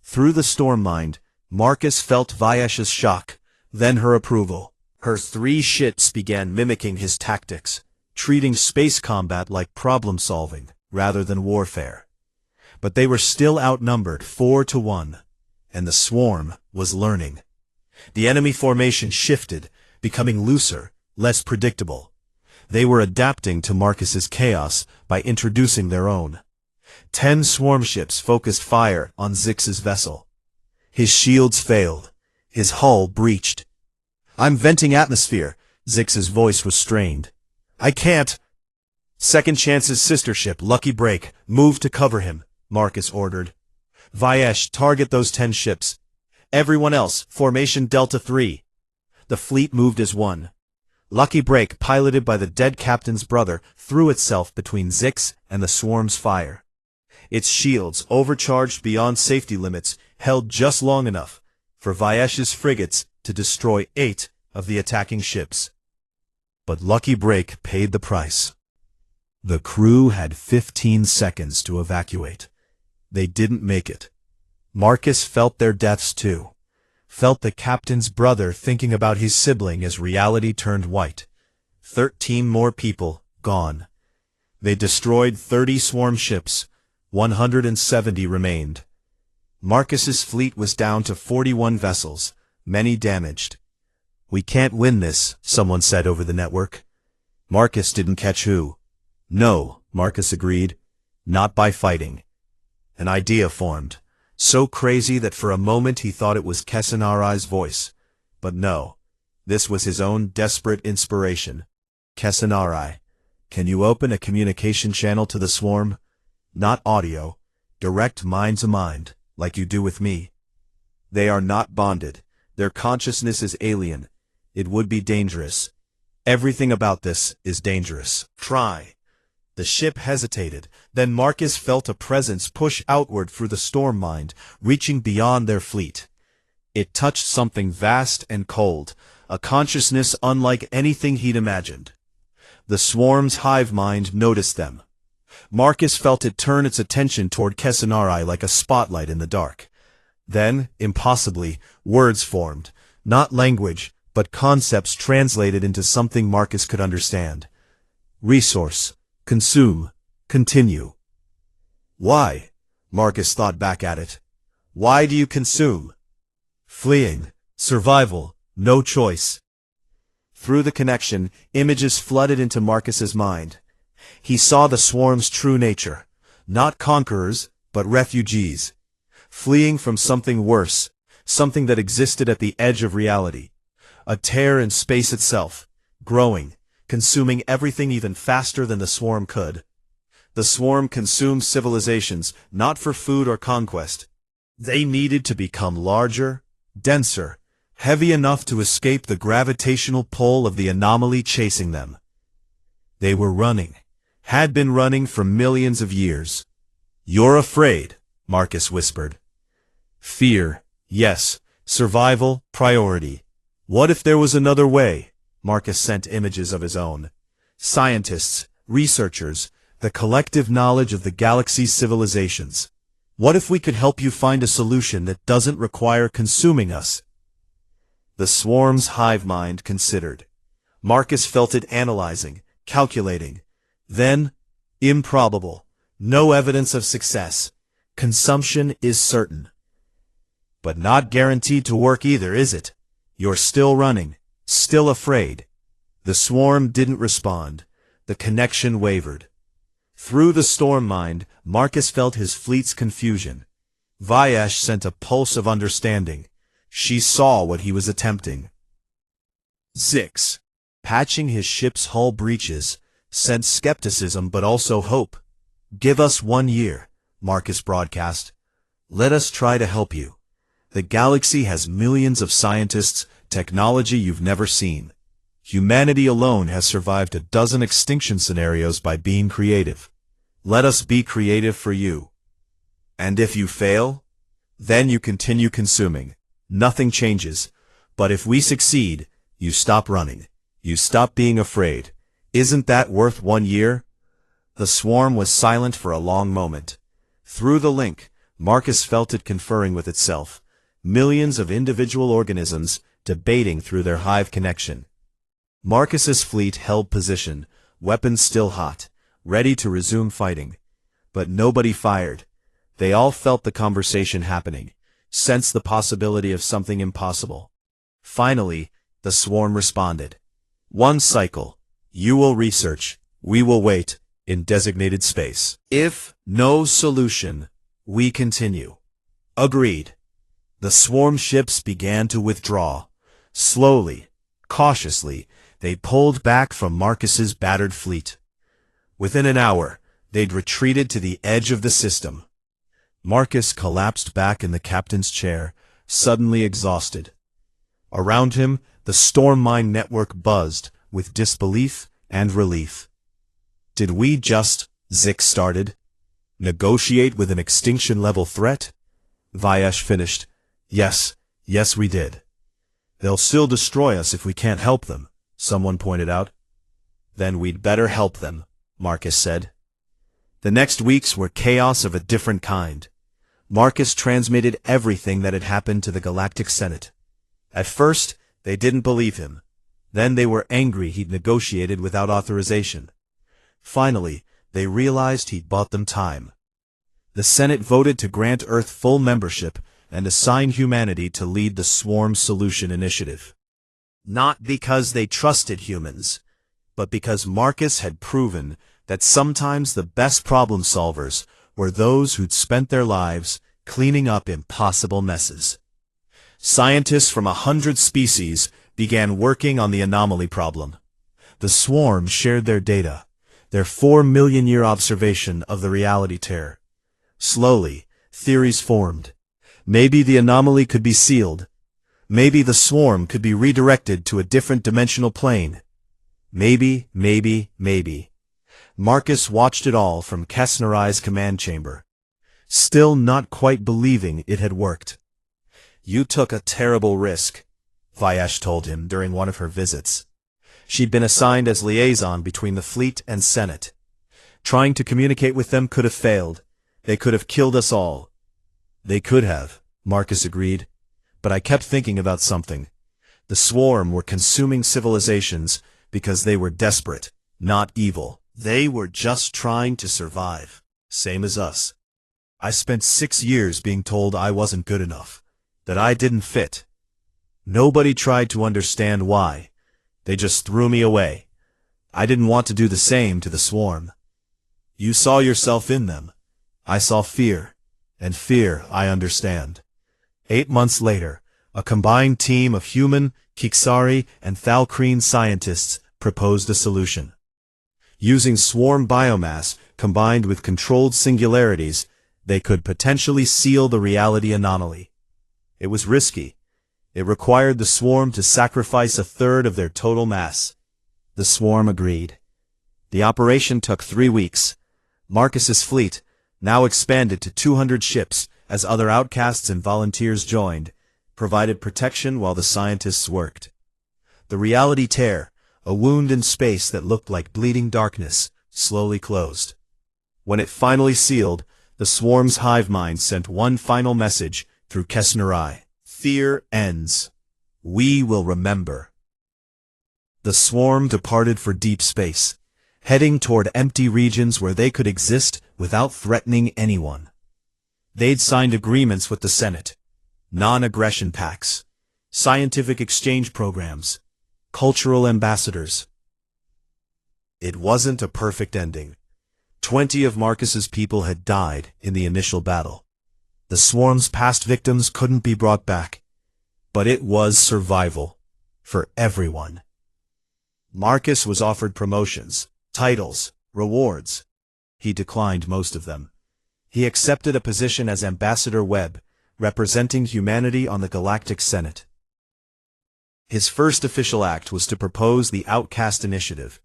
Through the storm mind, Marcus felt Vyesh's shock, then her approval. Her 3 ships began mimicking his tactics, treating space combat like problem-solving rather than warfare. But they were still outnumbered 4-1, and the swarm was learning. The enemy formation shifted, becoming looser, less predictable. They were adapting to Marcus's chaos by introducing their own. 10 swarm ships focused fire on Zix's vessel. His shields failed. His hull breached. "I'm venting atmosphere." Zix's voice was strained. "I can't." "Second Chance's sister ship, Lucky Break, move to cover him," Marcus ordered. "Vyesh, target those 10 ships. Everyone else, formation Delta 3. The fleet moved as one. Lucky Break, piloted by the dead captain's brother, threw itself between Zix and the swarm's fire. Its shields, overcharged beyond safety limits, held just long enough for Vyesh's frigates to destroy 8 of the attacking ships. But Lucky Break paid the price. The crew had 15 seconds to evacuate. They didn't make it. Marcus felt their deaths too. Felt the captain's brother thinking about his sibling as reality turned white. 13 more people gone. They destroyed 30 swarm ships. 170 remained. Marcus's fleet was down to 41 vessels, many damaged. "We can't win this," someone said over the network. Marcus didn't catch who. "No," Marcus agreed. "Not by fighting." An idea formed, so crazy that for a moment he thought it was Kessanari's voice. But no, this was his own desperate inspiration. "Kessanari, can you open a communication channel to the swarm? Not audio, direct mind-to-mind, like you do with me. They are not bonded. Their consciousness is alien. It would be dangerous. Everything about this is dangerous. Try." The ship hesitated. Then Marcus felt a presence push outward through the storm mind, reaching beyond their fleet. It touched something vast and cold, a consciousness unlike anything he'd imagined. The swarm's hive mind noticed them. Marcus felt it turn its attention toward Kessanari like a spotlight in the dark. Then, impossibly, words formed, not language, but concepts translated into something Marcus could understand. Resource. Consume. Continue. "Why?" Marcus thought back at it. "Why do you consume?" "Fleeing. Survival. No choice." Through the connection, images flooded into Marcus's mind. He saw the swarm's true nature. Not conquerors, but refugees. Fleeing from something worse, something that existed at the edge of reality. A tear in space itself, growing, consuming everything even faster than the swarm could. The swarm consumed civilizations, not for food or conquest. They needed to become larger, denser, heavy enough to escape the gravitational pull of the anomaly chasing them. They were running, had been running for millions of years. "You're afraid," Marcus whispered. "Fear, yes. Survival, priority. What if there was another way?" Marcus sent images of his own. "Scientists, researchers, the collective knowledge of the galaxy's civilizations. What if we could help you find a solution that doesn't require consuming us?" The swarm's hive mind considered. Marcus felt it analyzing, calculating. Then, improbable. No evidence of success. Consumption is certain. But not guaranteed to work either, is it? You're still running, still afraid. The swarm didn't respond. The connection wavered. Through the storm mind, Marcus felt his fleet's confusion. Vyesh sent a pulse of understanding. She saw what he was attempting. Zix, patching his ship's hull breaches, sent skepticism but also hope. "Give us 1 year. Marcus broadcast. Let us try to help you. The galaxy has millions of scientists, technology you've never seen. Humanity alone has survived a dozen extinction scenarios by being creative. Let us be creative for you. And if you fail, then you continue consuming. Nothing changes. But if we succeed, you stop running. You stop being afraid. Isn't that worth 1 year? The swarm was silent for a long moment. Through the link, Marcus felt it conferring with itself. Millions of individual organisms debating through their hive connection. Marcus's fleet held position, weapons still hot, ready to resume fighting. But nobody fired. They all felt the conversation happening, sensed the possibility of something impossible. Finally, the swarm responded. 1 cycle. You will research. We will wait. In designated space. If no solution, we continue. Agreed. The swarm ships began to withdraw. Slowly, cautiously, they pulled back from Marcus's battered fleet. Within an hour, they'd retreated to the edge of the system. Marcus collapsed back in the captain's chair, suddenly exhausted. Around him, the storm mine network buzzed with disbelief and relief. Did we just, Zik started, negotiate with an extinction-level threat? Vayesh finished. Yes, we did. They'll still destroy us if we can't help them, someone pointed out. Then we'd better help them, Marcus said. The next weeks were chaos of a different kind. Marcus transmitted everything that had happened to the Galactic Senate. At first, they didn't believe him. Then they were angry he'd negotiated without authorization. Finally, they realized he'd bought them time. The Senate voted to grant Earth full membership and assign humanity to lead the Swarm Solution Initiative. Not because they trusted humans, but because Marcus had proven that sometimes the best problem solvers were those who'd spent their lives cleaning up impossible messes. Scientists from 100 species began working on the anomaly problem. The swarm shared their data, their 4-million-year observation of the reality tear. Slowly, theories formed. Maybe the anomaly could be sealed. Maybe the swarm could be redirected to a different dimensional plane. Maybe. Marcus watched it all from Kesnarai's command chamber, still not quite believing it had worked. You took a terrible risk, Vayesh told him during one of her visits. She'd been assigned as liaison between the fleet and Senate. Trying to communicate with them could have failed. They could have killed us all. They could have, Marcus agreed. But I kept thinking about something. The swarm were consuming civilizations because they were desperate, not evil. They were just trying to survive, same as us. I spent 6 years being told I wasn't good enough, that I didn't fit. Nobody tried to understand why. They just threw me away. I didn't want to do the same to the swarm. You saw yourself in them. I saw fear, and fear I understand. 8 months later, a combined team of human, Kixari, and Thalkreen scientists proposed a solution. Using swarm biomass combined with controlled singularities, they could potentially seal the reality anomaly. It was risky. It required the swarm to sacrifice 1/3 of their total mass. The swarm agreed. The operation took 3 weeks. Marcus's fleet, now expanded to 200 ships as other outcasts and volunteers joined, provided protection while the scientists worked. The reality tear, a wound in space that looked like bleeding darkness, slowly closed. When it finally sealed, the swarm's hive mind sent one final message through Kesnarai. Fear ends. We will remember. The swarm departed for deep space, heading toward empty regions where they could exist without threatening anyone. They'd signed agreements with the Senate, non-aggression pacts, scientific exchange programs, cultural ambassadors. It wasn't a perfect ending. 20 of Marcus's people had died in the initial battle. The swarm's past victims couldn't be brought back. But it was survival. For everyone. Marcus was offered promotions, titles, rewards. He declined most of them. He accepted a position as Ambassador Webb, representing humanity on the Galactic Senate. His first official act was to propose the Outcast Initiative,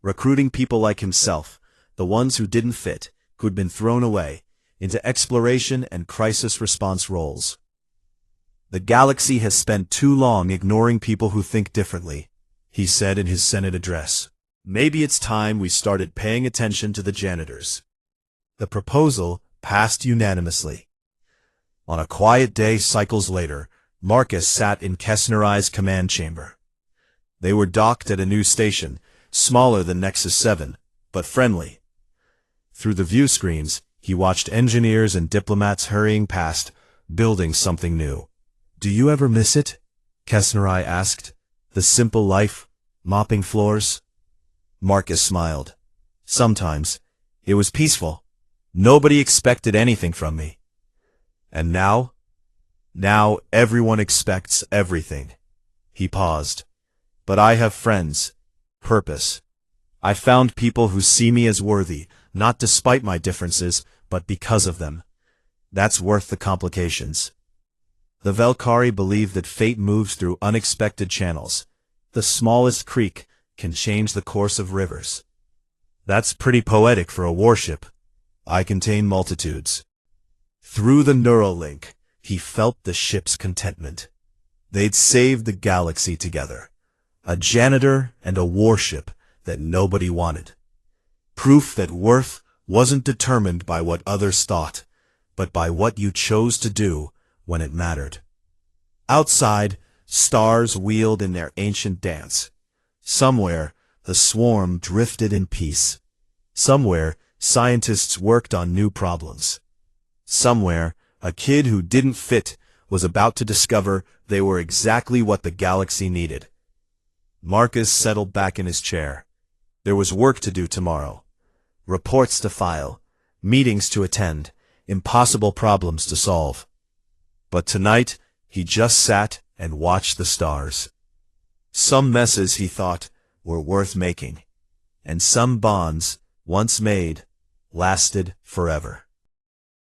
recruiting people like himself, the ones who didn't fit, who'd been thrown away, into exploration and crisis response roles. "The galaxy has spent too long ignoring people who think differently," he said in his Senate address. "Maybe it's time we started paying attention to the janitors." The proposal passed unanimously. On a quiet day cycles later, Marcus sat in Kessnerai's command chamber. They were docked at a new station, smaller than Nexus 7, but friendly. Through the view screens, he watched engineers and diplomats hurrying past, building something new. "Do you ever miss it?" Kessnerai asked. "The simple life, mopping floors?" Marcus smiled. "Sometimes. It was peaceful. Nobody expected anything from me. And now? Now everyone expects everything." He paused. "But I have friends. Purpose. I found people who see me as worthy, not despite my differences, but because of them. That's worth the complications." The Velkari believe that fate moves through unexpected channels. The smallest creek can change the course of rivers. That's pretty poetic for a warship. I contain multitudes. Through the neural link, he felt the ship's contentment. They'd saved the galaxy together. A janitor and a warship that nobody wanted. Proof that worth wasn't determined by what others thought, but by what you chose to do when it mattered. Outside, stars wheeled in their ancient dance. Somewhere, the swarm drifted in peace. Somewhere, scientists worked on new problems. Somewhere, a kid who didn't fit was about to discover they were exactly what the galaxy needed. Marcus settled back in his chair. There was work to do tomorrow. Reports to file, meetings to attend, impossible problems to solve. But tonight, he just sat and watched the stars. Some messes, he thought, were worth making. And some bonds, once made, lasted forever.